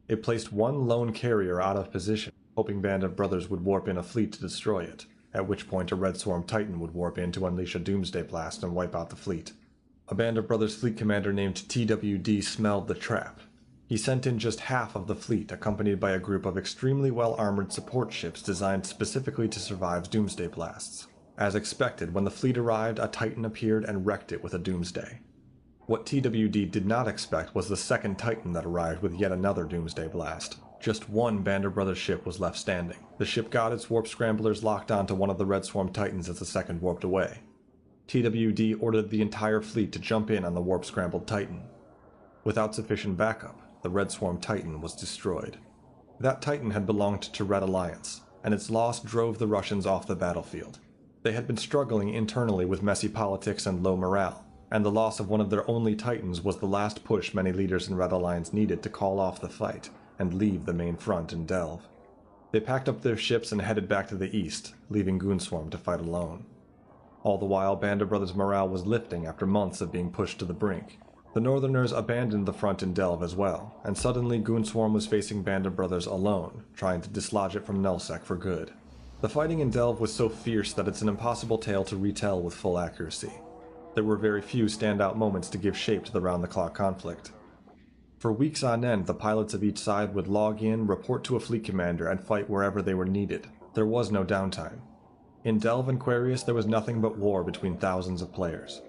It placed one lone carrier out of position, hoping Band of Brothers would warp in a fleet to destroy it, at which point a Red Swarm Titan would warp in to unleash a doomsday blast and wipe out the fleet. A Band of Brothers fleet commander named TWD smelled the trap. He sent in just half of the fleet, accompanied by a group of extremely well-armored support ships designed specifically to survive doomsday blasts. As expected, when the fleet arrived, a Titan appeared and wrecked it with a doomsday. What TWD did not expect was the second Titan that arrived with yet another doomsday blast. Just one Band of Brothers ship was left standing. The ship got its warp scramblers locked onto one of the Red Swarm Titans as the second warped away. TWD ordered the entire fleet to jump in on the warp-scrambled Titan. Without sufficient backup, the Red Swarm Titan was destroyed. That Titan had belonged to Red Alliance, and its loss drove the Russians off the battlefield. They had been struggling internally with messy politics and low morale, and the loss of one of their only Titans was the last push many leaders in Red Alliance needed to call off the fight and leave the main front in Delve. They packed up their ships and headed back to the east, leaving Goonswarm to fight alone. All the while, Band of Brothers' morale was lifting after months of being pushed to the brink. The Northerners abandoned the front in Delve as well, and suddenly Goonswarm was facing Band of Brothers alone, trying to dislodge it from Nullsec for good. The fighting in Delve was so fierce that it's an impossible tale to retell with full accuracy. There were very few standout moments to give shape to the round-the-clock conflict. For weeks on end, the pilots of each side would log in, report to a fleet commander, and fight wherever they were needed. There was no downtime. In Delve and Quarius, there was nothing but war between thousands of players.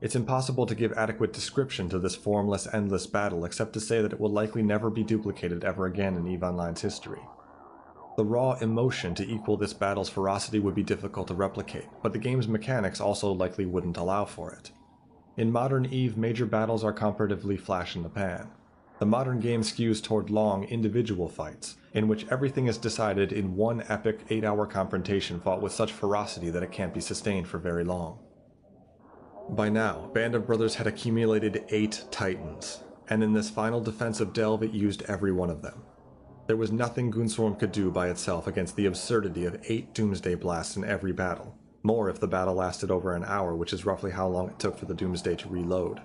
It's impossible to give adequate description to this formless, endless battle except to say that it will likely never be duplicated ever again in EVE Online's history. The raw emotion to equal this battle's ferocity would be difficult to replicate, but the game's mechanics also likely wouldn't allow for it. In modern EVE, major battles are comparatively flash in the pan. The modern game skews toward long, individual fights, in which everything is decided in one epic 8-hour confrontation fought with such ferocity that it can't be sustained for very long. By now, Band of Brothers had accumulated 8 Titans, and in this final defense of Delve it used every one of them. There was nothing Goonswarm could do by itself against the absurdity of 8 Doomsday Blasts in every battle, more if the battle lasted over an hour, which is roughly how long it took for the Doomsday to reload.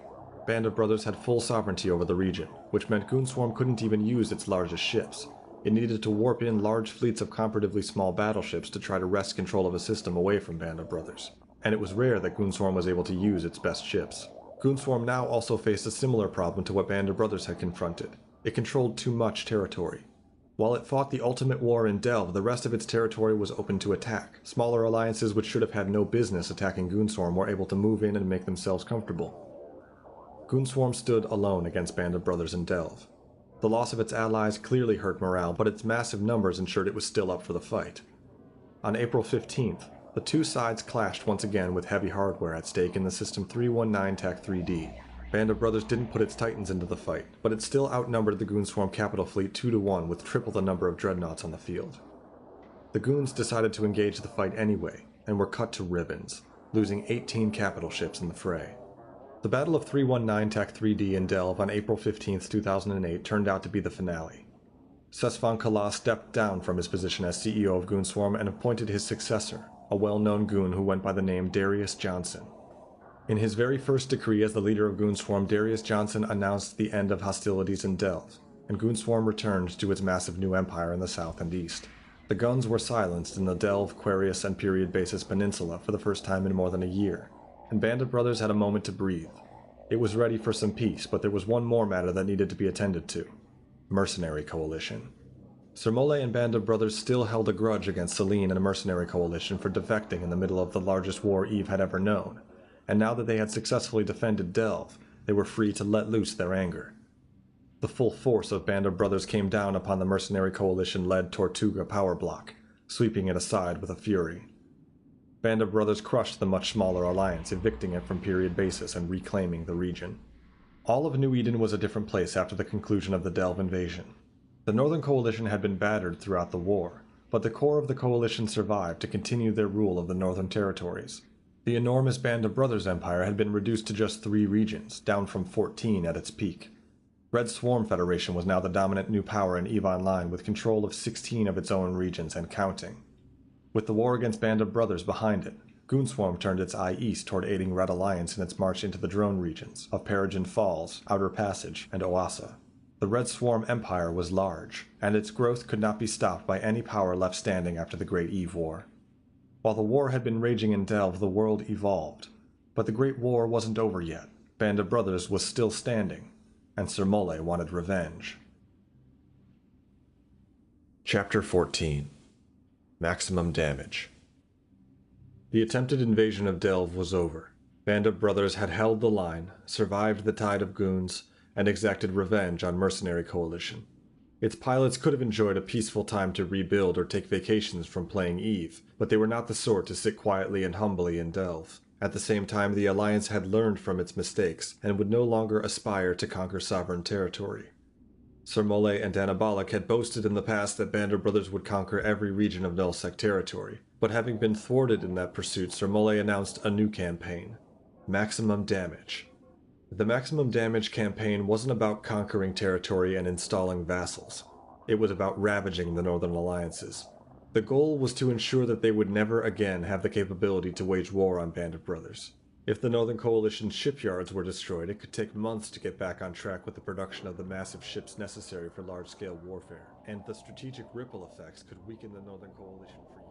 Band of Brothers had full sovereignty over the region, which meant Goonswarm couldn't even use its largest ships. It needed to warp in large fleets of comparatively small battleships to try to wrest control of a system away from Band of Brothers, and it was rare that Goonswarm was able to use its best ships. Goonswarm now also faced a similar problem to what Band of Brothers had confronted. It controlled too much territory. While it fought the ultimate war in Delve, the rest of its territory was open to attack. Smaller alliances which should have had no business attacking Goonswarm were able to move in and make themselves comfortable. Goonswarm stood alone against Band of Brothers in Delve. The loss of its allies clearly hurt morale, but its massive numbers ensured it was still up for the fight. On April 15th, the two sides clashed once again with heavy hardware at stake in the System 319 TAC-3D. Band of Brothers didn't put its Titans into the fight, but it still outnumbered the Goonswarm capital fleet 2-1 with triple the number of dreadnoughts on the field. The Goons decided to engage the fight anyway, and were cut to ribbons, losing 18 capital ships in the fray. The Battle of 319 TAC-3D in Delve on April 15, 2008 turned out to be the finale. Sesvan Kala stepped down from his position as CEO of Goonswarm and appointed his successor, a well-known Goon who went by the name Darius Johnson. In his very first decree as the leader of Goonswarm, Darius Johnson announced the end of hostilities in Delve, and Goonswarm returned to its massive new empire in the south and east. The guns were silenced in the Delve, Quarius, and Period Basis Peninsula for the first time in more than a year, and Band of Brothers had a moment to breathe. It was ready for some peace, but there was one more matter that needed to be attended to: Mercenary Coalition. Sir Mole and Band of Brothers still held a grudge against Selene and a mercenary coalition for defecting in the middle of the largest war Eve had ever known, and now that they had successfully defended Delve, they were free to let loose their anger. The full force of Band of Brothers came down upon the mercenary coalition-led Tortuga power block, sweeping it aside with a fury. Band of Brothers crushed the much smaller alliance, evicting it from Period Basis and reclaiming the region. All of New Eden was a different place after the conclusion of the Delve invasion. The Northern Coalition had been battered throughout the war, but the core of the coalition survived to continue their rule of the Northern Territories. The enormous Band of Brothers empire had been reduced to just 3 regions, down from 14 at its peak. Red Swarm Federation was now the dominant new power in EVE Online, with control of 16 of its own regions and counting. With the war against Band of Brothers behind it, Goonswarm turned its eye east toward aiding Red Alliance in its march into the drone regions of Peregrine Falls, Outer Passage, and Oasa. The Red Swarm Empire was large, and its growth could not be stopped by any power left standing after the Great Eve War. While the war had been raging in Delve, the world evolved. But the Great War wasn't over yet. Band of Brothers was still standing, and Sir Mole wanted revenge. Chapter 14. Maximum Damage. The attempted invasion of Delve was over. Band of Brothers had held the line, survived the tide of goons, and exacted revenge on Mercenary Coalition. Its pilots could have enjoyed a peaceful time to rebuild or take vacations from playing Eve, but they were not the sort to sit quietly and humbly in Delve. At the same time, the Alliance had learned from its mistakes and would no longer aspire to conquer sovereign territory. Sir Mole and Anabolic had boasted in the past that Band of Brothers would conquer every region of Nullsec territory, but having been thwarted in that pursuit, Sir Mole announced a new campaign: Maximum Damage. The Maximum Damage campaign wasn't about conquering territory and installing vassals. It was about ravaging the Northern Alliances. The goal was to ensure that they would never again have the capability to wage war on Band of Brothers. If the Northern Coalition's shipyards were destroyed, it could take months to get back on track with the production of the massive ships necessary for large-scale warfare, and the strategic ripple effects could weaken the Northern Coalition for years.